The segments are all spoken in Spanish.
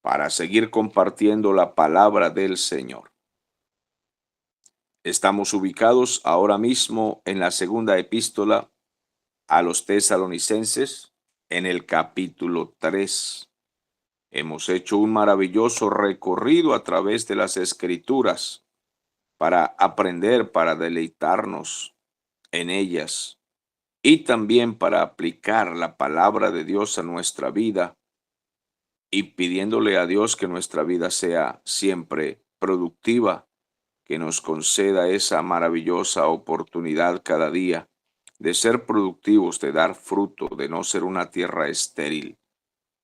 para seguir compartiendo la palabra del Señor. Estamos ubicados ahora mismo en la segunda epístola a los tesalonicenses, en el capítulo 3. Hemos hecho un maravilloso recorrido a través de las Escrituras para aprender, para deleitarnos en ellas y también para aplicar la palabra de Dios a nuestra vida y pidiéndole a Dios que nuestra vida sea siempre productiva, que nos conceda esa maravillosa oportunidad cada día de ser productivos, de dar fruto, de no ser una tierra estéril.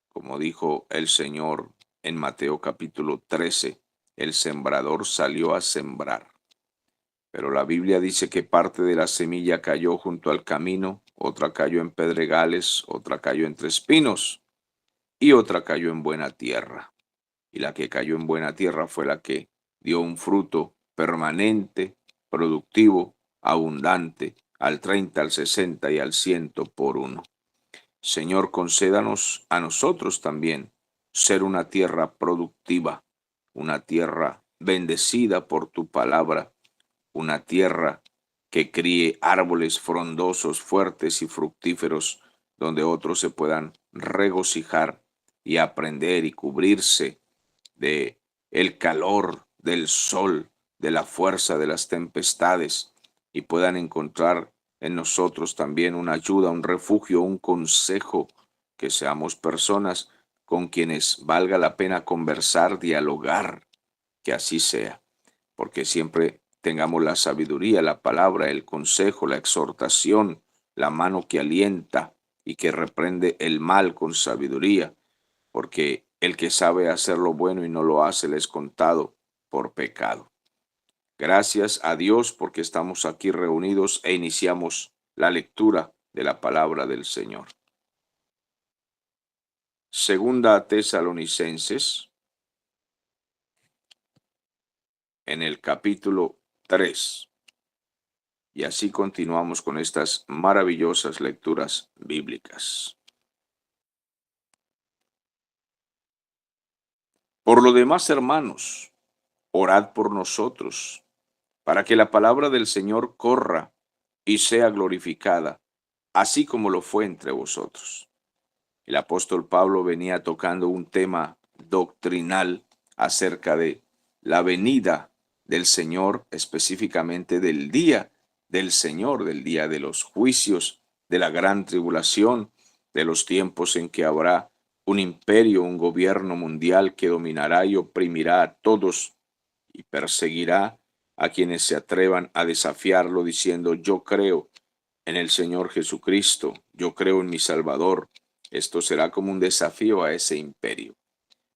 Como dijo el Señor en Mateo capítulo 13, el sembrador salió a sembrar. Pero la Biblia dice que parte de la semilla cayó junto al camino, otra cayó en pedregales, otra cayó entre espinos y otra cayó en buena tierra. Y la que cayó en buena tierra fue la que dio un fruto permanente, productivo, abundante, al 30, al 60 y al 100 por uno. Señor, concédanos a nosotros también ser una tierra productiva, una tierra bendecida por tu palabra, una tierra que críe árboles frondosos, fuertes y fructíferos, donde otros se puedan regocijar y aprender y cubrirse de el calor del sol, de la fuerza de las tempestades, y puedan encontrar en nosotros también una ayuda, un refugio, un consejo, que seamos personas con quienes valga la pena conversar, dialogar, que así sea, porque siempre tengamos la sabiduría, la palabra, el consejo, la exhortación, la mano que alienta y que reprende el mal con sabiduría, porque el que sabe hacer lo bueno y no lo hace le es contado por pecado. Gracias a Dios porque estamos aquí reunidos e iniciamos la lectura de la palabra del Señor. Segunda a Tesalonicenses, en el capítulo 3. Y así continuamos con estas maravillosas lecturas bíblicas. Por lo demás, hermanos, orad por nosotros, para que la palabra del Señor corra y sea glorificada, así como lo fue entre vosotros. El apóstol Pablo venía tocando un tema doctrinal acerca de la venida del Señor, específicamente del día del Señor, del día de los juicios, de la gran tribulación, de los tiempos en que habrá un imperio, un gobierno mundial que dominará y oprimirá a todos y perseguirá a quienes se atrevan a desafiarlo diciendo: yo creo en el Señor Jesucristo, yo creo en mi Salvador. Esto será como un desafío a ese imperio.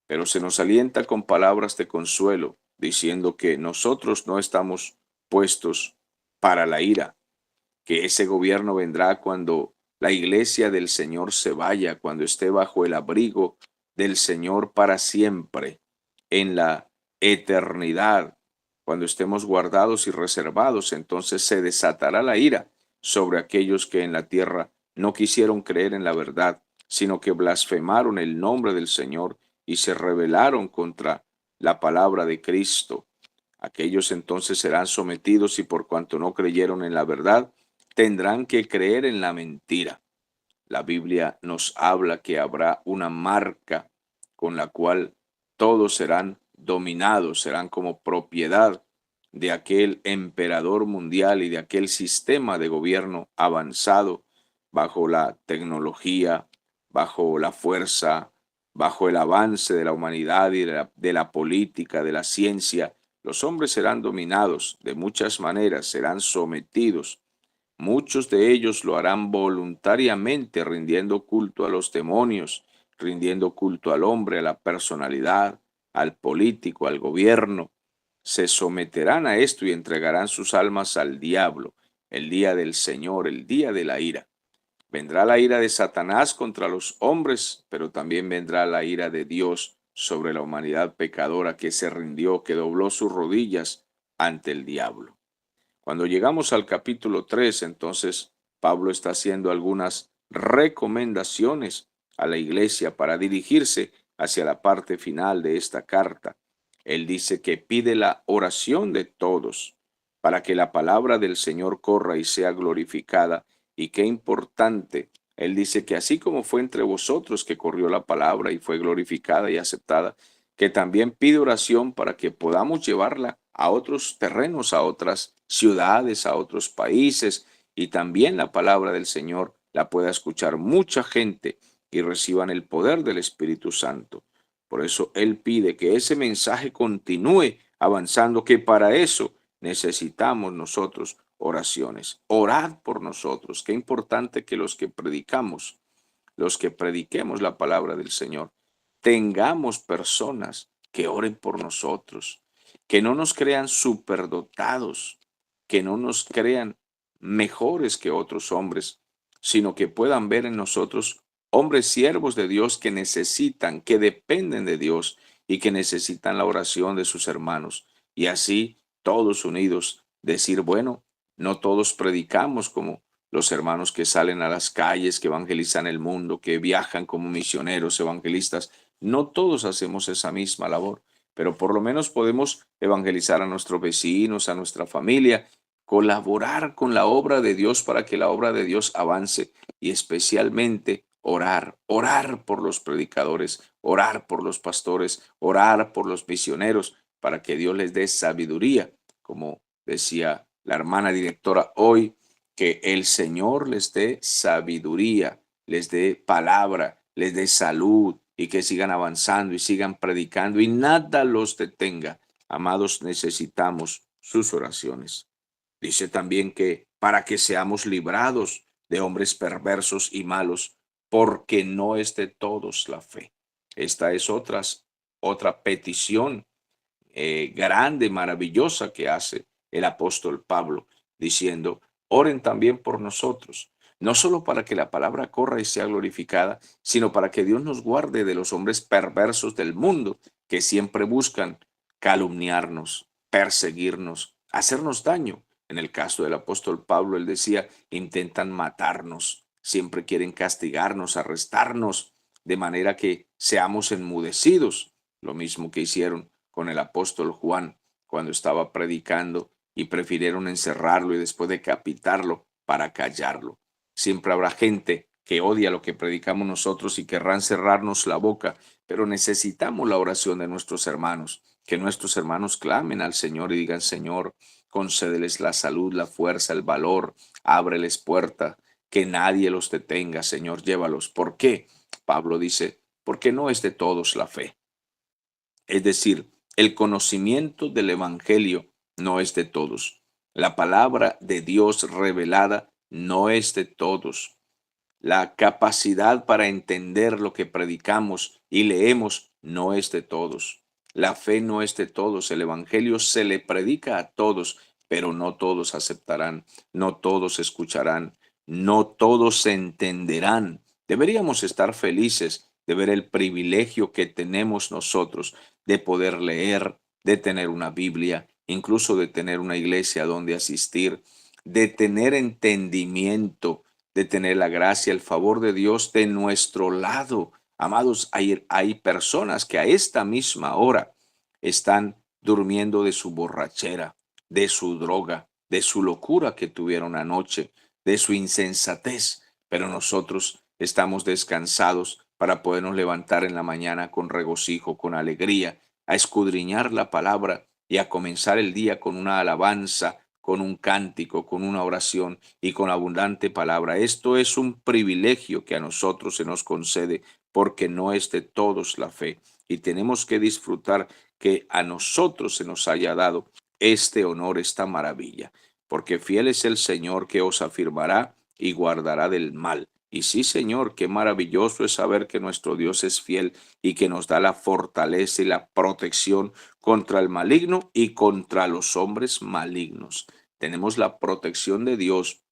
Pero se nos alienta con palabras de consuelo, diciendo que nosotros no estamos puestos para la ira, que ese gobierno vendrá cuando la iglesia del Señor se vaya, cuando esté bajo el abrigo del Señor para siempre, en la eternidad, cuando estemos guardados y reservados. Entonces se desatará la ira sobre aquellos que en la tierra no quisieron creer en la verdad, sino que blasfemaron el nombre del Señor y se rebelaron contra la palabra de Cristo. Aquellos entonces serán sometidos y por cuanto no creyeron en la verdad, tendrán que creer en la mentira. La Biblia nos habla que habrá una marca con la cual todos serán dominados, serán como propiedad de aquel emperador mundial y de aquel sistema de gobierno avanzado bajo la tecnología, bajo la fuerza, bajo el avance de la humanidad y de la política, de la ciencia. Los hombres serán dominados de muchas maneras, serán sometidos. Muchos de ellos lo harán voluntariamente, rindiendo culto a los demonios, rindiendo culto al hombre, a la personalidad, al político, al gobierno. Se someterán a esto y entregarán sus almas al diablo, el día del Señor, el día de la ira. Vendrá la ira de Satanás contra los hombres, pero también vendrá la ira de Dios sobre la humanidad pecadora que se rindió, que dobló sus rodillas ante el diablo. Cuando llegamos al capítulo 3, entonces Pablo está haciendo algunas recomendaciones a la iglesia para dirigirse hacia la parte final de esta carta, él dice que pide la oración de todos para que la palabra del Señor corra y sea glorificada. Y qué importante, él dice que así como fue entre vosotros que corrió la palabra y fue glorificada y aceptada, que también pide oración para que podamos llevarla a otros terrenos, a otras ciudades, a otros países, y también la palabra del Señor la pueda escuchar mucha gente y reciban el poder del Espíritu Santo. Por eso Él pide que ese mensaje continúe avanzando, que para eso necesitamos nosotros oraciones. Orad por nosotros. Qué importante que los que predicamos, los que prediquemos la palabra del Señor, tengamos personas que oren por nosotros, que no nos crean superdotados, que no nos crean mejores que otros hombres, sino que puedan ver en nosotros hombres siervos de Dios que necesitan, que dependen de Dios y que necesitan la oración de sus hermanos. Y así, todos unidos, decir, bueno, no todos predicamos como los hermanos que salen a las calles, que evangelizan el mundo, que viajan como misioneros evangelistas. No todos hacemos esa misma labor, pero por lo menos podemos evangelizar a nuestros vecinos, a nuestra familia, colaborar con la obra de Dios para que la obra de Dios avance y especialmente orar, orar por los predicadores, orar por los pastores, orar por los misioneros para que Dios les dé sabiduría, como decía la hermana directora hoy, que el Señor les dé sabiduría, les dé palabra, les dé salud y que sigan avanzando y sigan predicando y nada los detenga. Amados, necesitamos sus oraciones. Dice también que para que seamos librados de hombres perversos y malos, porque no es de todos la fe. Esta es otra petición grande, maravillosa que hace el apóstol Pablo, diciendo, oren también por nosotros, no solo para que la palabra corra y sea glorificada, sino para que Dios nos guarde de los hombres perversos del mundo que siempre buscan calumniarnos, perseguirnos, hacernos daño. En el caso del apóstol Pablo, él decía, intentan matarnos, siempre quieren castigarnos, arrestarnos, de manera que seamos enmudecidos, lo mismo que hicieron con el apóstol Juan cuando estaba predicando y prefirieron encerrarlo y después decapitarlo para callarlo. Siempre habrá gente que odia lo que predicamos nosotros y querrán cerrarnos la boca, pero necesitamos la oración de nuestros hermanos, que nuestros hermanos clamen al Señor y digan, Señor, concédeles la salud, la fuerza, el valor, ábreles puerta, que nadie los detenga, Señor, llévalos. ¿Por qué? Pablo dice, porque no es de todos la fe. Es decir, el conocimiento del Evangelio no es de todos. La palabra de Dios revelada no es de todos. La capacidad para entender lo que predicamos y leemos no es de todos. La fe no es de todos. El Evangelio se le predica a todos, pero no todos aceptarán, no todos escucharán, no todos entenderán. Deberíamos estar felices de ver el privilegio que tenemos nosotros de poder leer, de tener una Biblia, incluso de tener una iglesia donde asistir, de tener entendimiento, de tener la gracia, el favor de Dios de nuestro lado. Amados, hay personas que a esta misma hora están durmiendo de su borrachera, de su droga, de su locura que tuvieron anoche, de su insensatez, pero nosotros estamos descansados para podernos levantar en la mañana con regocijo, con alegría, a escudriñar la palabra y a comenzar el día con una alabanza, con un cántico, con una oración y con abundante palabra. Esto es un privilegio que a nosotros se nos concede porque no es de todos la fe y tenemos que disfrutar que a nosotros se nos haya dado este honor, esta maravilla, porque fiel es el Señor que os afirmará y guardará del mal. Y sí, Señor, qué maravilloso es saber que nuestro Dios es fiel y que nos da la fortaleza y la protección contra el maligno y contra los hombres malignos. Tenemos la protección de Dios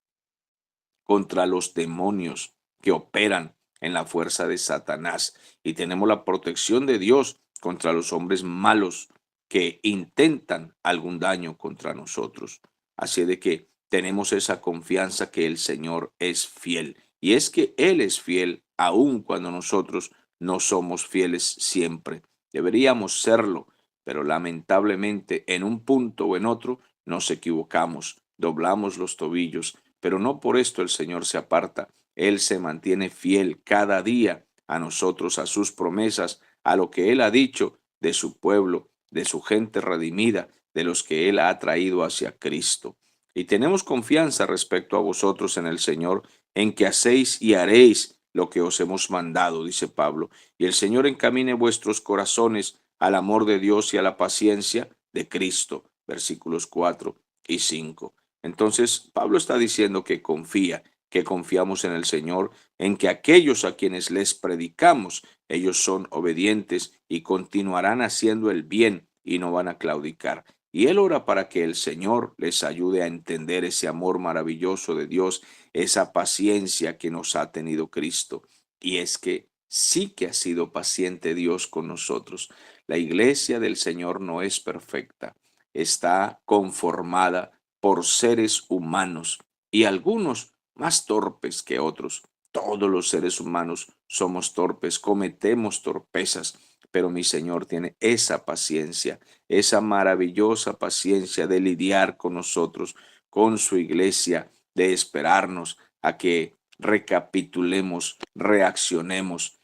contra los demonios que operan en la fuerza de Satanás. Y tenemos la protección de Dios contra los hombres malos que intentan algún daño contra nosotros. Así de que tenemos esa confianza que el Señor es fiel. Y es que Él es fiel aun cuando nosotros no somos fieles siempre. Deberíamos serlo, pero lamentablemente en un punto o en otro nos equivocamos, doblamos los tobillos, pero no por esto el Señor se aparta. Él se mantiene fiel cada día a nosotros, a sus promesas, a lo que Él ha dicho de su pueblo, de su gente redimida, de los que Él ha traído hacia Cristo. Y tenemos confianza respecto a vosotros en el Señor, en que hacéis y haréis lo que os hemos mandado, dice Pablo. Y el Señor encamine vuestros corazones al amor de Dios y a la paciencia de Cristo. Versículos 4 y 5. Entonces, Pablo está diciendo que confiamos en el Señor, en que aquellos a quienes les predicamos, ellos son obedientes y continuarán haciendo el bien y no van a claudicar. Y él ora para que el Señor les ayude a entender ese amor maravilloso de Dios, esa paciencia que nos ha tenido Cristo. Y es que sí que ha sido paciente Dios con nosotros. La iglesia del Señor no es perfecta, está conformada por seres humanos y algunos más torpes que otros. Todos los seres humanos somos torpes, cometemos torpezas, pero mi Señor tiene esa paciencia, esa maravillosa paciencia de lidiar con nosotros, con su iglesia, de esperarnos a que recapitulemos, reaccionemos,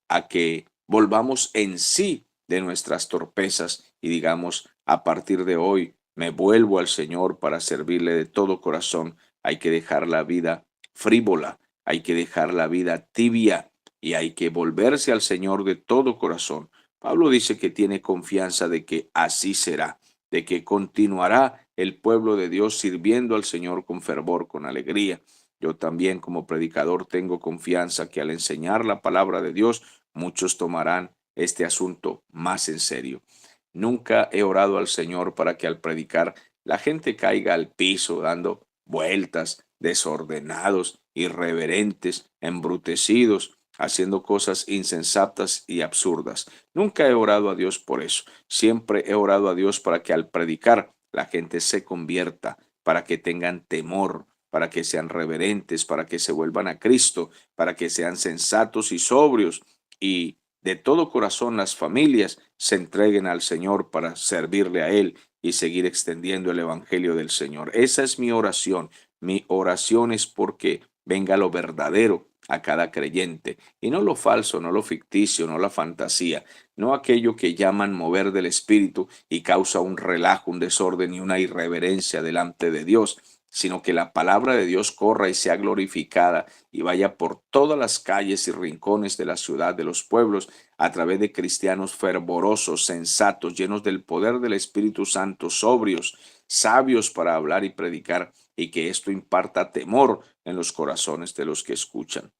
a que volvamos en sí de nuestras torpezas y digamos, a partir de hoy me vuelvo al Señor para servirle de todo corazón. Hay que dejar la vida frívola, hay que dejar la vida tibia y hay que volverse al Señor de todo corazón. Pablo dice que tiene confianza de que así será, de que continuará el pueblo de Dios sirviendo al Señor con fervor, con alegría. Yo también como predicador tengo confianza que al enseñar la palabra de Dios, muchos tomarán este asunto más en serio. Nunca he orado al Señor para que al predicar la gente caiga al piso dando vueltas, desordenados, irreverentes, embrutecidos, haciendo cosas insensatas y absurdas. Nunca he orado a Dios por eso. Siempre he orado a Dios para que al predicar la gente se convierta, para que tengan temor, para que sean reverentes, para que se vuelvan a Cristo, para que sean sensatos y sobrios y de todo corazón las familias se entreguen al Señor para servirle a Él y seguir extendiendo el Evangelio del Señor. Esa es mi oración. Mi oración es porque venga lo verdadero a cada creyente y no lo falso, no lo ficticio, no la fantasía, no aquello que llaman mover del espíritu y causa un relajo, un desorden y una irreverencia delante de Dios, sino que la palabra de Dios corra y sea glorificada y vaya por todas las calles y rincones de la ciudad, de los pueblos, a través de cristianos fervorosos, sensatos, llenos del poder del Espíritu Santo, sobrios, sabios para hablar y predicar, y que esto imparta temor en los corazones de los que escuchan.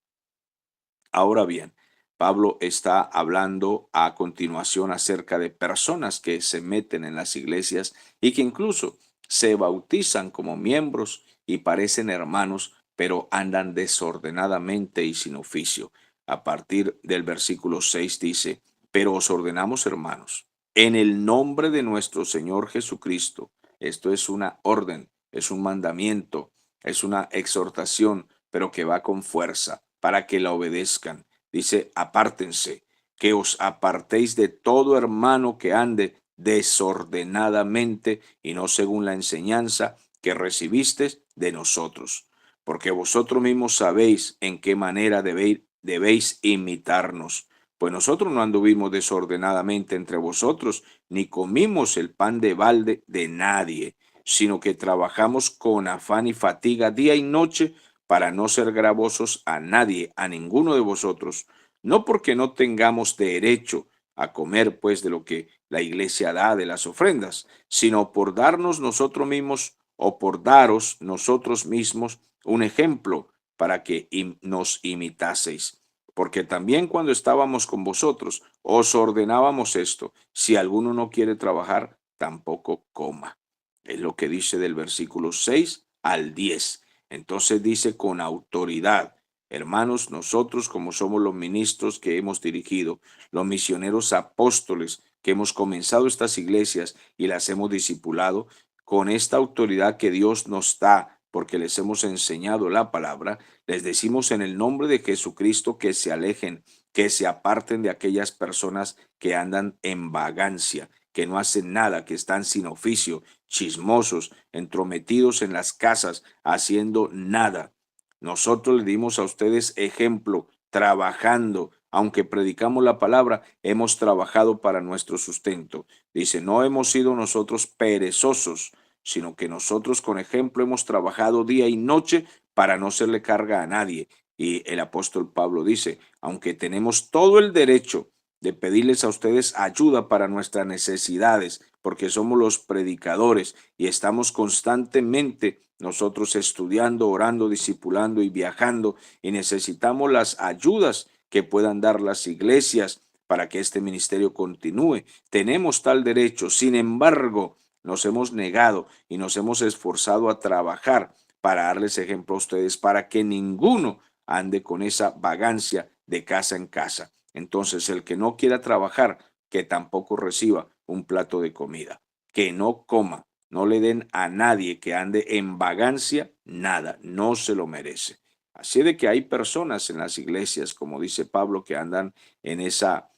Ahora bien, Pablo está hablando a continuación acerca de personas que se meten en las iglesias y que incluso se bautizan como miembros y parecen hermanos, pero andan desordenadamente y sin oficio. A partir del versículo 6 dice, pero os ordenamos, hermanos, en el nombre de nuestro Señor Jesucristo. Esto es una orden, es un mandamiento, es una exhortación, pero que va con fuerza para que la obedezcan. Dice, apártense, que os apartéis de todo hermano que ande desordenadamente y no según la enseñanza que recibisteis de nosotros. Porque vosotros mismos sabéis en qué manera debéis imitarnos. Pues nosotros no anduvimos desordenadamente entre vosotros, ni comimos el pan de balde de nadie, sino que trabajamos con afán y fatiga día y noche para no ser gravosos a nadie, a ninguno de vosotros, no porque no tengamos derecho a comer pues de lo que la iglesia da de las ofrendas, sino por darnos nosotros mismos o por daros nosotros mismos un ejemplo para que nos imitaseis. Porque también cuando estábamos con vosotros os ordenábamos esto, si alguno no quiere trabajar, tampoco coma. Es lo que dice del versículo 6 al 10. Entonces dice con autoridad, hermanos, nosotros como somos los ministros que hemos dirigido, los misioneros apóstoles que hemos comenzado estas iglesias y las hemos discipulado, con esta autoridad que Dios nos da, porque les hemos enseñado la palabra, les decimos en el nombre de Jesucristo que se alejen que se aparten de aquellas personas que andan en vagancia, que no hacen nada, que están sin oficio, chismosos, entrometidos en las casas, haciendo nada. Nosotros le dimos a ustedes ejemplo, trabajando, aunque predicamos la palabra, hemos trabajado para nuestro sustento. Dice, no hemos sido nosotros perezosos, sino que nosotros con ejemplo hemos trabajado día y noche para no serle carga a nadie. Y el apóstol Pablo dice, aunque tenemos todo el derecho de pedirles a ustedes ayuda para nuestras necesidades, porque somos los predicadores y estamos constantemente nosotros estudiando, orando, discipulando y viajando, y necesitamos las ayudas que puedan dar las iglesias para que este ministerio continúe. Tenemos tal derecho, sin embargo, nos hemos negado y nos hemos esforzado a trabajar para darles ejemplo a ustedes, para que ninguno ande con esa vagancia de casa en casa. Entonces, el que no quiera trabajar, que tampoco reciba un plato de comida, que no coma, no le den a nadie que ande en vagancia nada, no se lo merece. Así de que hay personas en las iglesias, como dice Pablo, que andan en esa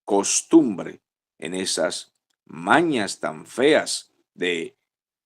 costumbre, en esas mañas tan feas de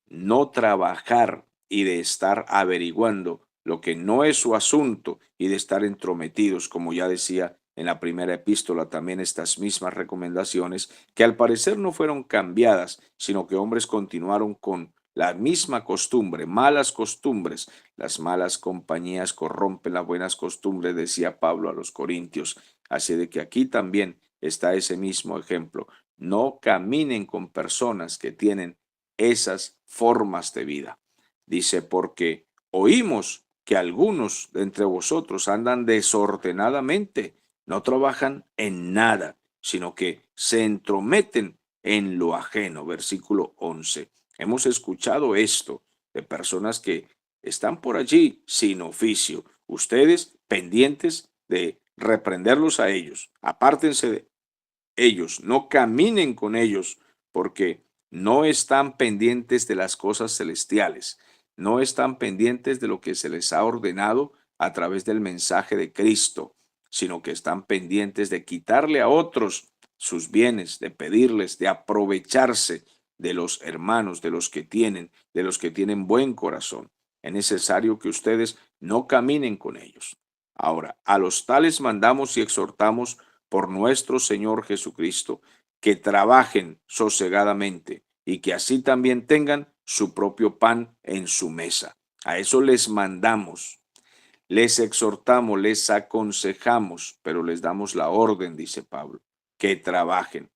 no trabajar y de estar averiguando lo que no es su asunto y de estar entrometidos, como ya decía en la primera epístola también estas mismas recomendaciones, que al parecer no fueron cambiadas, sino que hombres continuaron con la misma costumbre, malas costumbres. Las malas compañías corrompen las buenas costumbres, decía Pablo a los Corintios. Así de que aquí también está ese mismo ejemplo. No caminen con personas que tienen esas formas de vida. Dice, porque oímos que algunos de entre vosotros andan desordenadamente, no trabajan en nada, sino que se entrometen en lo ajeno. Versículo 11. Hemos escuchado esto de personas que están por allí sin oficio. Ustedes pendientes de reprenderlos a ellos. Apártense de ellos, no caminen con ellos, porque no están pendientes de las cosas celestiales, no están pendientes de lo que se les ha ordenado a través del mensaje de Cristo, sino que están pendientes de quitarle a otros sus bienes, de pedirles, de aprovecharse de los hermanos, de los que tienen buen corazón. Es necesario que ustedes no caminen con ellos. Ahora, a los tales mandamos y exhortamos por nuestro Señor Jesucristo, que trabajen sosegadamente y que así también tengan su propio pan en su mesa. A eso les mandamos, les exhortamos, les aconsejamos, pero les damos la orden, dice Pablo, que trabajen.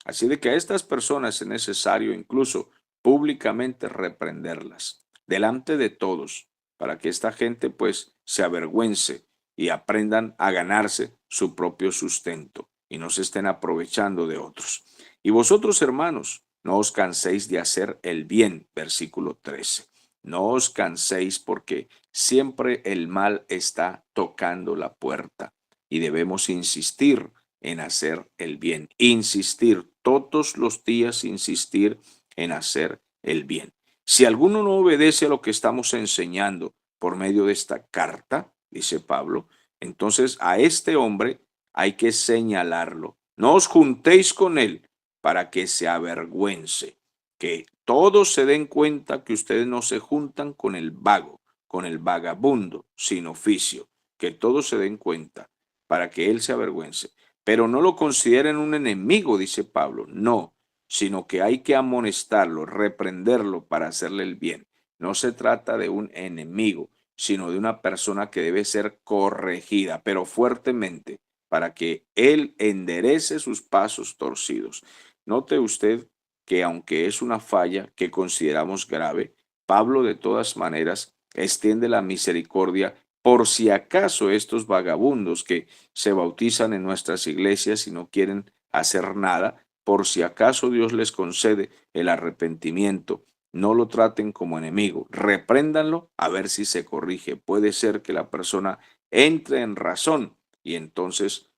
Así de que a estas personas es necesario incluso públicamente reprenderlas delante de todos, para que esta gente pues se avergüence y aprendan a ganarse su propio sustento y no se estén aprovechando de otros. Y vosotros, hermanos, no os canséis de hacer el bien, versículo 13. No os canséis porque siempre el mal está tocando la puerta y debemos insistir en hacer el bien. Insistir todos los días, insistir en hacer el bien. Si alguno no obedece a lo que estamos enseñando por medio de esta carta, dice Pablo, entonces a este hombre hay que señalarlo. No os juntéis con él para que se avergüence, que todos se den cuenta que ustedes no se juntan con el vago, con el vagabundo sin oficio, que todos se den cuenta para que él se avergüence. Pero no lo consideren un enemigo, dice Pablo, no, sino que hay que amonestarlo, reprenderlo para hacerle el bien. No se trata de un enemigo, sino de una persona que debe ser corregida, pero fuertemente, para que él enderece sus pasos torcidos. Note usted que aunque es una falla que consideramos grave, Pablo de todas maneras extiende la misericordia por si acaso estos vagabundos que se bautizan en nuestras iglesias y no quieren hacer nada, por si acaso Dios les concede el arrepentimiento, no lo traten como enemigo, repréndanlo a ver si se corrige. Puede ser que la persona entre en razón y entonces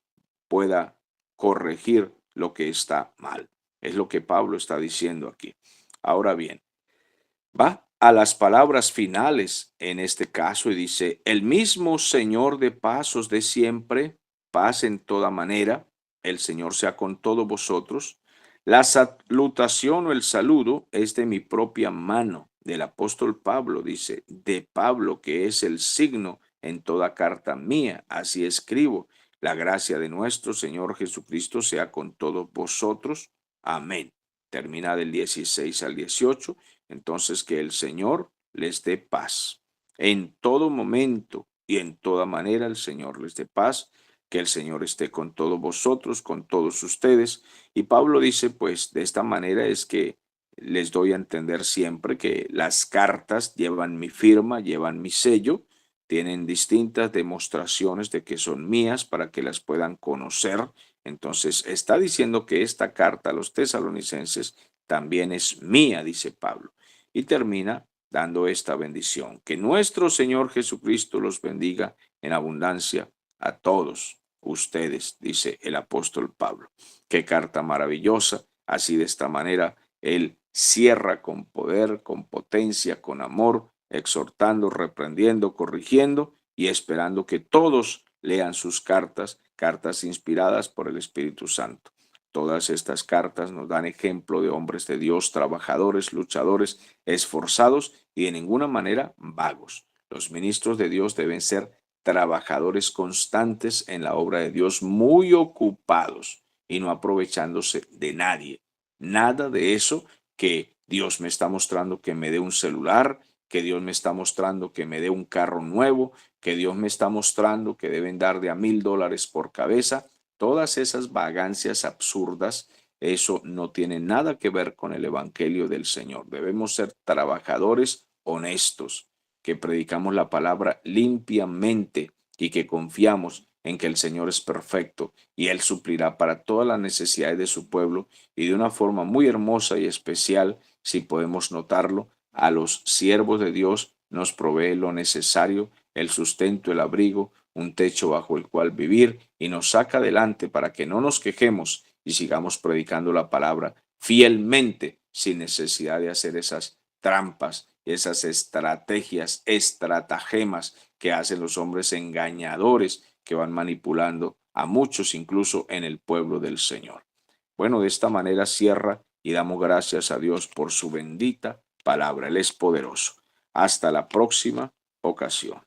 pueda corregir lo que está mal. Es lo que Pablo está diciendo aquí. Ahora bien, va a las palabras finales en este caso y dice, el mismo Señor de pasos de siempre, paz en toda manera, el Señor sea con todos vosotros. La salutación o el saludo es de mi propia mano, del apóstol Pablo, dice, de Pablo, que es el signo en toda carta mía, así escribo. La gracia de nuestro Señor Jesucristo sea con todos vosotros. Amén. Termina del 16 al 18. Entonces, que el Señor les dé paz. En todo momento y en toda manera el Señor les dé paz. Que el Señor esté con todos vosotros, con todos ustedes. Y Pablo dice, pues de esta manera es que les doy a entender siempre que las cartas llevan mi firma, llevan mi sello, tienen distintas demostraciones de que son mías para que las puedan conocer. Entonces está diciendo que esta carta a los tesalonicenses también es mía, dice Pablo. Y termina dando esta bendición. Que nuestro Señor Jesucristo los bendiga en abundancia a todos ustedes, dice el apóstol Pablo. Qué carta maravillosa. Así de esta manera, él cierra con poder, con potencia, con amor, exhortando, reprendiendo, corrigiendo y esperando que todos lean sus cartas, cartas inspiradas por el Espíritu Santo. Todas estas cartas nos dan ejemplo de hombres de Dios, trabajadores, luchadores, esforzados y de ninguna manera vagos. Los ministros de Dios deben ser trabajadores constantes en la obra de Dios, muy ocupados y no aprovechándose de nadie. Nada de eso que Dios me está mostrando que me dé un celular, que Dios me está mostrando que me dé un carro nuevo, que Dios me está mostrando que deben dar de a $1,000 por cabeza. Todas esas vagancias absurdas, eso no tiene nada que ver con el Evangelio del Señor. Debemos ser trabajadores honestos, que predicamos la palabra limpiamente y que confiamos en que el Señor es perfecto y Él suplirá para todas las necesidades de su pueblo y de una forma muy hermosa y especial, si podemos notarlo, a los siervos de Dios nos provee lo necesario, el sustento, el abrigo, un techo bajo el cual vivir y nos saca adelante para que no nos quejemos y sigamos predicando la palabra fielmente sin necesidad de hacer esas trampas, esas estrategias, estratagemas que hacen los hombres engañadores que van manipulando a muchos incluso en el pueblo del Señor. Bueno, de esta manera cierra y damos gracias a Dios por su bendita palabra. Él es poderoso. Hasta la próxima ocasión.